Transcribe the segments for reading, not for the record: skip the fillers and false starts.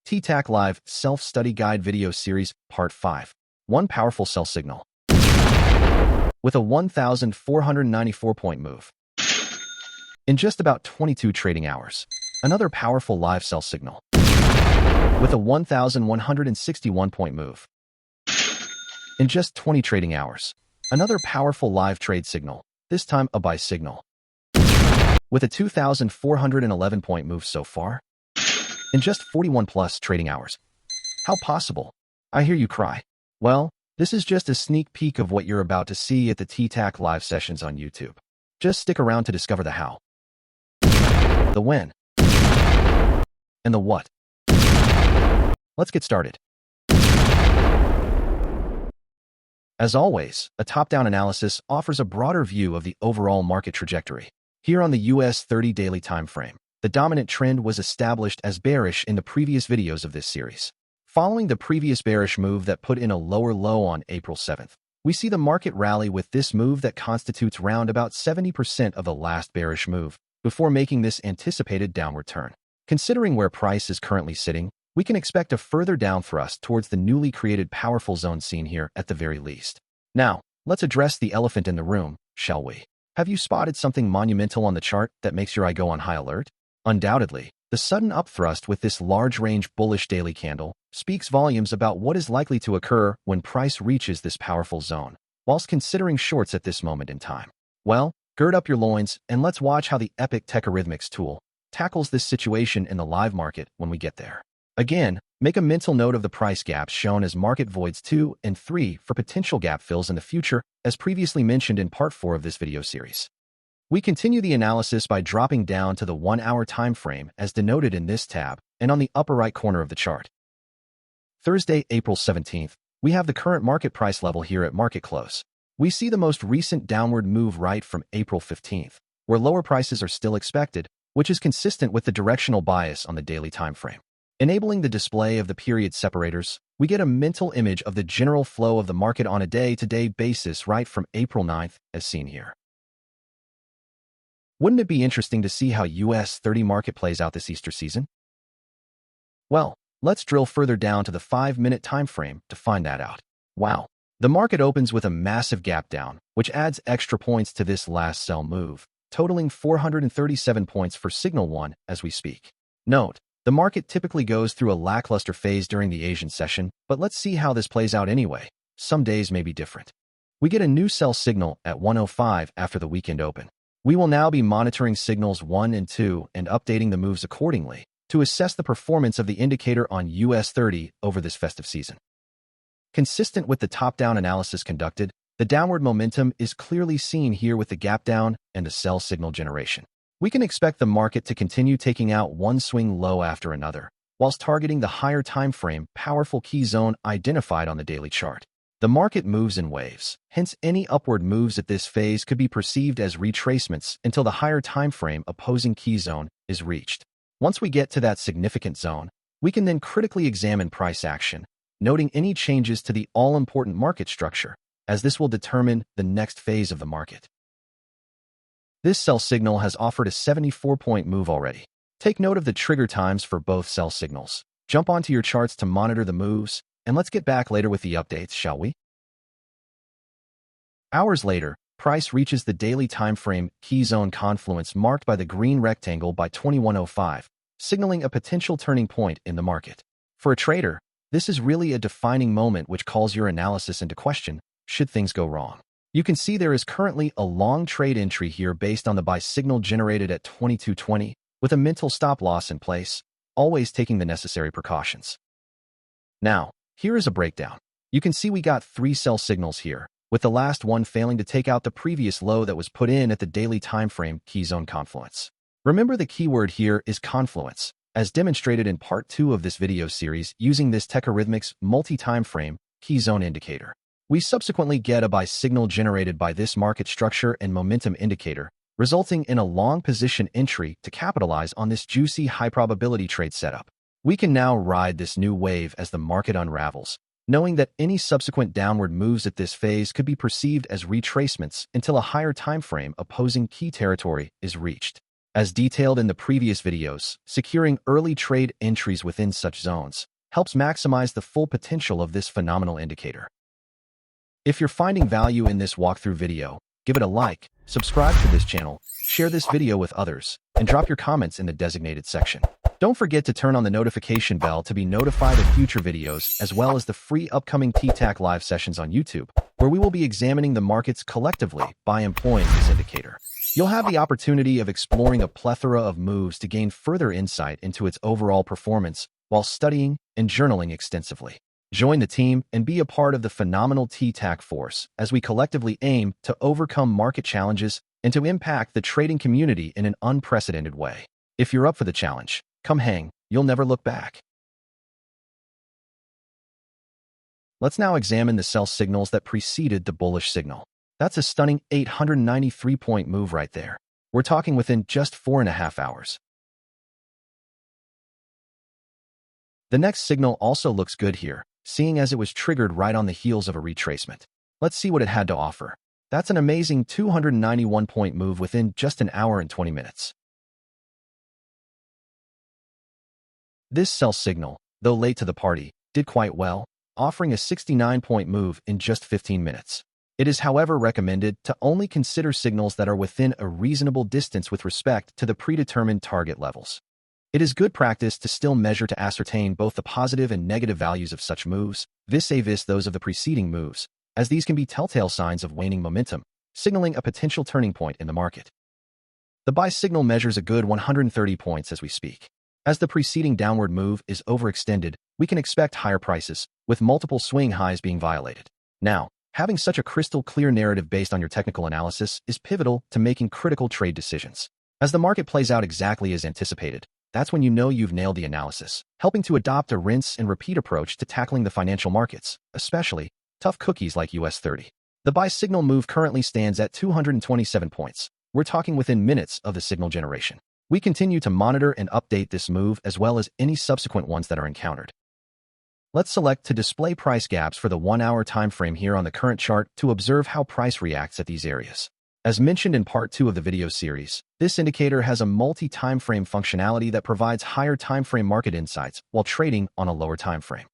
TTAC Live Self-Study Guide Video Series Part 5. One powerful sell signal. With a 1,494-point move in just about 22 trading hours. Another powerful live sell signal. With a 1,161-point move in just 20 trading hours. Another powerful live trade signal, this time a buy signal. With a 2,411-point move so far in just 41+ trading hours. How possible? I hear you cry. Well, this is just a sneak peek of what you're about to see at the TTAC live sessions on YouTube. Just stick around to discover the how, the when, and the what. Let's get started. As always, a top-down analysis offers a broader view of the overall market trajectory. Here on the US30 daily time frame, the dominant trend was established as bearish in the previous videos of this series. Following the previous bearish move that put in a lower low on April 7th, we see the market rally with this move that constitutes round about 70% of the last bearish move, before making this anticipated downward turn. Considering where price is currently sitting, we can expect a further down thrust towards the newly created powerful zone seen here at the very least. Now, let's address the elephant in the room, shall we? Have you spotted something monumental on the chart that makes your eye go on high alert? Undoubtedly, the sudden upthrust with this large range bullish daily candle speaks volumes about what is likely to occur when price reaches this powerful zone, whilst considering shorts at this moment in time. Well, gird up your loins and let's watch how the epic Techarrhythmics tool tackles this situation in the live market when we get there. Again, make a mental note of the price gaps shown as market voids 2 and 3 for potential gap fills in the future, as previously mentioned in part 4 of this video series. We continue the analysis by dropping down to the 1-hour time frame as denoted in this tab and on the upper right corner of the chart. Thursday, April 17th, we have the current market price level here at market close. We see the most recent downward move right from April 15th, where lower prices are still expected, which is consistent with the directional bias on the daily time frame. Enabling the display of the period separators, we get a mental image of the general flow of the market on a day-to-day basis right from April 9th, as seen here. Wouldn't it be interesting to see how US30 market plays out this Easter season? Well, let's drill further down to the 5-minute time frame to find that out. Wow. The market opens with a massive gap down, which adds extra points to this last sell move, totaling 437 points for signal 1 as we speak. Note, the market typically goes through a lackluster phase during the Asian session, but let's see how this plays out anyway. Some days may be different. We get a new sell signal at 1:05 after the weekend open. We will now be monitoring signals 1 and 2 and updating the moves accordingly to assess the performance of the indicator on US30 over this festive season. Consistent with the top-down analysis conducted, the downward momentum is clearly seen here with the gap down and the sell signal generation. We can expect the market to continue taking out one swing low after another, whilst targeting the higher time frame powerful key zone identified on the daily chart. The market moves in waves, hence any upward moves at this phase could be perceived as retracements until the higher time frame opposing key zone is reached. Once we get to that significant zone, we can then critically examine price action, noting any changes to the all-important market structure, as this will determine the next phase of the market. This sell signal has offered a 74-point move already. Take note of the trigger times for both sell signals. Jump onto your charts to monitor the moves, and let's get back later with the updates, shall we? Hours later, price reaches the daily time frame key zone confluence marked by the green rectangle by 21:05, signaling a potential turning point in the market. For a trader, this is really a defining moment which calls your analysis into question should things go wrong. You can see there is currently a long trade entry here based on the buy signal generated at 22:20, with a mental stop loss in place, always taking the necessary precautions. Now, here is a breakdown. You can see we got 3 sell signals here, with the last one failing to take out the previous low that was put in at the daily time frame key zone confluence. Remember, the keyword here is confluence, as demonstrated in part 2 of this video series using this Techarrhythmics multi-time frame key zone indicator. We subsequently get a buy signal generated by this market structure and momentum indicator, resulting in a long position entry to capitalize on this juicy high-probability trade setup. We can now ride this new wave as the market unravels, knowing that any subsequent downward moves at this phase could be perceived as retracements until a higher time frame opposing key territory is reached. As detailed in the previous videos, securing early trade entries within such zones helps maximize the full potential of this phenomenal indicator. If you're finding value in this walkthrough video, give it a like, subscribe to this channel, share this video with others, and drop your comments in the designated section. Don't forget to turn on the notification bell to be notified of future videos, as well as the free upcoming TTAC live sessions on YouTube, where we will be examining the markets collectively by employing this indicator. You'll have the opportunity of exploring a plethora of moves to gain further insight into its overall performance while studying and journaling extensively. Join the team and be a part of the phenomenal TTAC force as we collectively aim to overcome market challenges and to impact the trading community in an unprecedented way. If you're up for the challenge, come hang, you'll never look back. Let's now examine the sell signals that preceded the bullish signal. That's a stunning 893-point move right there. We're talking within just 4.5 hours. The next signal also looks good here, seeing as it was triggered right on the heels of a retracement. Let's see what it had to offer. That's an amazing 291-point move within just an hour and 20 minutes. This sell signal, though late to the party, did quite well, offering a 69-point move in just 15 minutes. It is, however, recommended to only consider signals that are within a reasonable distance with respect to the predetermined target levels. It is good practice to still measure to ascertain both the positive and negative values of such moves, vis-a-vis those of the preceding moves, as these can be telltale signs of waning momentum, signaling a potential turning point in the market. The buy signal measures a good 130 points as we speak. As the preceding downward move is overextended, we can expect higher prices, with multiple swing highs being violated. Now, having such a crystal clear narrative based on your technical analysis is pivotal to making critical trade decisions. As the market plays out exactly as anticipated, that's when you know you've nailed the analysis, helping to adopt a rinse and repeat approach to tackling the financial markets, especially tough cookies like US30. The buy signal move currently stands at 227 points. We're talking within minutes of the signal generation. We continue to monitor and update this move as well as any subsequent ones that are encountered. Let's select to display price gaps for the 1-hour time frame here on the current chart to observe how price reacts at these areas. As mentioned in part 2 of the video series, this indicator has a multi-time frame functionality that provides higher time frame market insights while trading on a lower time frame.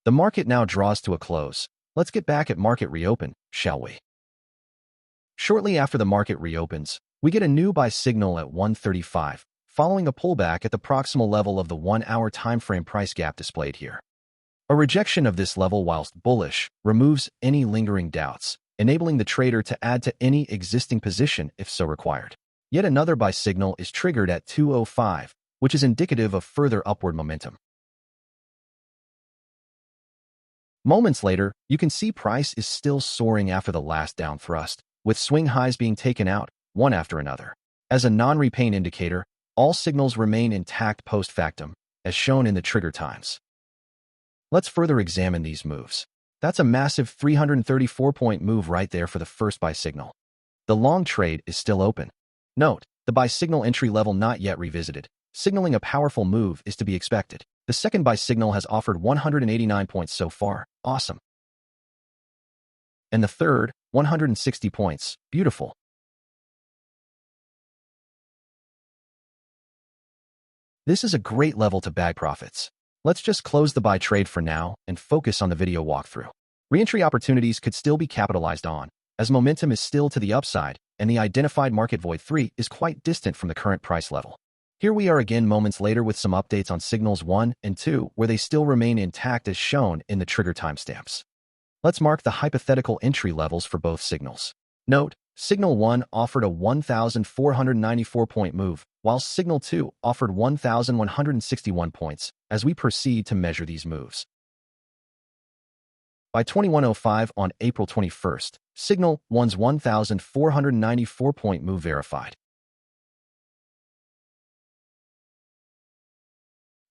The market now draws to a close. Let's get back at market reopen, shall we? Shortly after the market reopens, we get a new buy signal at 1:35, following a pullback at the proximal level of the 1-hour time frame price gap displayed here. A rejection of this level whilst bullish removes any lingering doubts, enabling the trader to add to any existing position if so required. Yet another buy signal is triggered at 2:05, which is indicative of further upward momentum. Moments later, you can see price is still soaring after the last down thrust, with swing highs being taken out, one after another. As a non-repaint indicator, all signals remain intact post-factum, as shown in the trigger times. Let's further examine these moves. That's a massive 334-point move right there for the first buy signal. The long trade is still open. Note, the buy signal entry level not yet revisited, signaling a powerful move is to be expected. The second buy signal has offered 189 points so far, awesome. And the third, 160 points, beautiful. This is a great level to bag profits. Let's just close the buy trade for now and focus on the video walkthrough. Reentry opportunities could still be capitalized on, as momentum is still to the upside and the identified market void 3 is quite distant from the current price level. Here we are again moments later with some updates on signals 1 and 2 where they still remain intact as shown in the trigger timestamps. Let's mark the hypothetical entry levels for both signals. Note, signal 1 offered a 1,494-point move, while signal 2 offered 1,161 points, as we proceed to measure these moves. By 21:05 on April 21st, signal 1's 1,494-point move verified.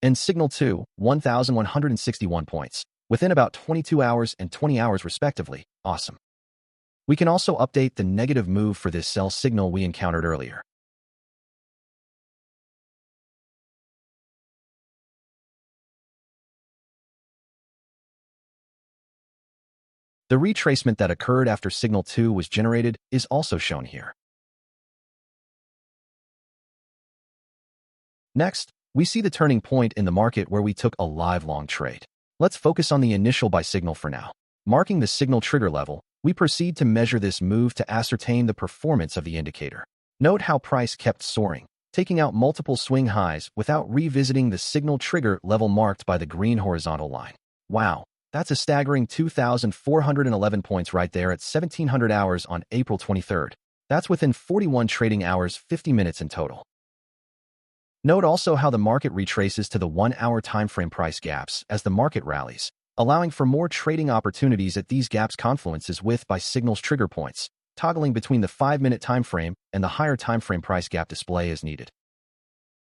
And signal 2, 1,161 points, within about 22 hours and 20 hours respectively, awesome. We can also update the negative move for this sell signal we encountered earlier. The retracement that occurred after signal 2 was generated is also shown here. Next, we see the turning point in the market where we took a live long trade. Let's focus on the initial buy signal for now. Marking the signal trigger level, we proceed to measure this move to ascertain the performance of the indicator. Note how price kept soaring, taking out multiple swing highs without revisiting the signal trigger level marked by the green horizontal line. Wow, that's a staggering 2,411 points right there at 1700 hours on April 23rd. That's within 41 trading hours, 50 minutes in total. Note also how the market retraces to the 1-hour timeframe price gaps as the market rallies, allowing for more trading opportunities at these gaps confluences with buy signals trigger points, toggling between the 5-minute timeframe and the higher timeframe price gap display as needed.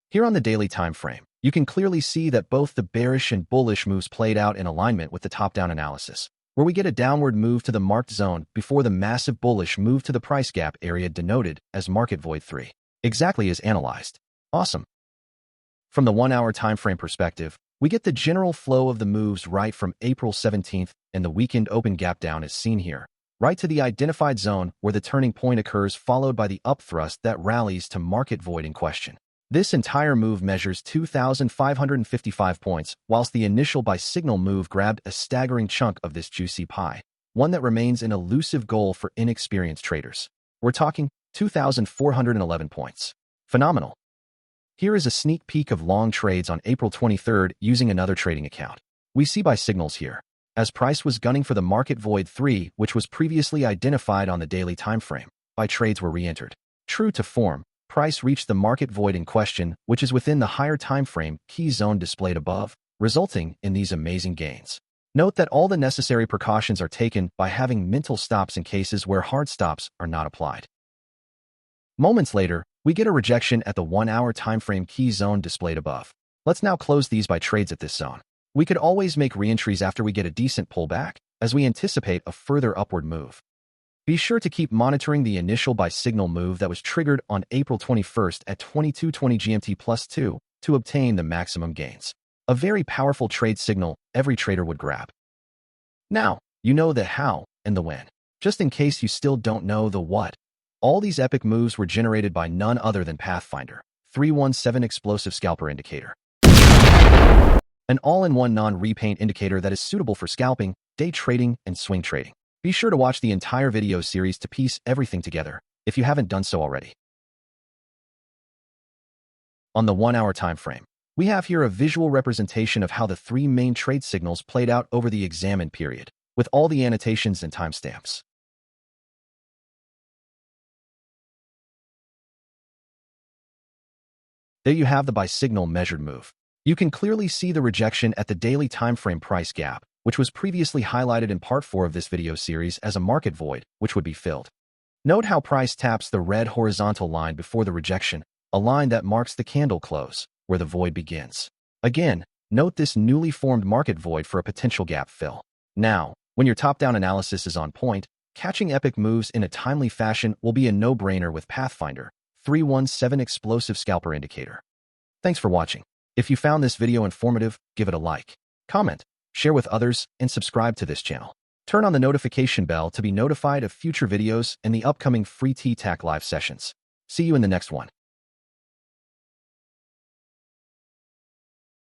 Here on the daily timeframe, you can clearly see that both the bearish and bullish moves played out in alignment with the top-down analysis, where we get a downward move to the marked zone before the massive bullish move to the price gap area denoted as market void 3. Exactly as analyzed. Awesome. From the 1-hour timeframe perspective, we get the general flow of the moves right from April 17th and the weekend open gap down as seen here, right to the identified zone where the turning point occurs, followed by the upthrust that rallies to market void in question. This entire move measures 2,555 points, whilst the initial buy signal move grabbed a staggering chunk of this juicy pie, one that remains an elusive goal for inexperienced traders. We're talking 2,411 points. Phenomenal. Here is a sneak peek of long trades on April 23rd using another trading account. We see buy signals here, as price was gunning for the market void 3, which was previously identified on the daily timeframe. Buy trades were re-entered. True to form, price reached the market void in question, which is within the higher timeframe key zone displayed above, resulting in these amazing gains. Note that all the necessary precautions are taken by having mental stops in cases where hard stops are not applied. Moments later, we get a rejection at the 1-hour timeframe key zone displayed above. Let's now close these buy trades at this zone. We could always make re-entries after we get a decent pullback, as we anticipate a further upward move. Be sure to keep monitoring the initial buy signal move that was triggered on April 21st at 22:20 GMT +2 to obtain the maximum gains. A very powerful trade signal every trader would grab. Now, you know the how and the when. Just in case you still don't know the what. All these epic moves were generated by none other than Pathfinder 317 Explosive Scalper Indicator. An all-in-one non-repaint indicator that is suitable for scalping, day trading, and swing trading. Be sure to watch the entire video series to piece everything together, if you haven't done so already. On the 1-hour time frame, we have here a visual representation of how the 3 main trade signals played out over the examined period, with all the annotations and timestamps. There you have the buy signal measured move. You can clearly see the rejection at the daily timeframe price gap, which was previously highlighted in part 4 of this video series as a market void, which would be filled. Note how price taps the red horizontal line before the rejection, a line that marks the candle close, where the void begins. Again, note this newly formed market void for a potential gap fill. Now, when your top-down analysis is on point, catching epic moves in a timely fashion will be a no-brainer with Pathfinder 317 Explosive Scalper Indicator. Thanks for watching. If you found this video informative, give it a like, comment, share with others, and subscribe to this channel. Turn on the notification bell to be notified of future videos and the upcoming free TTAC live sessions. See you in the next one.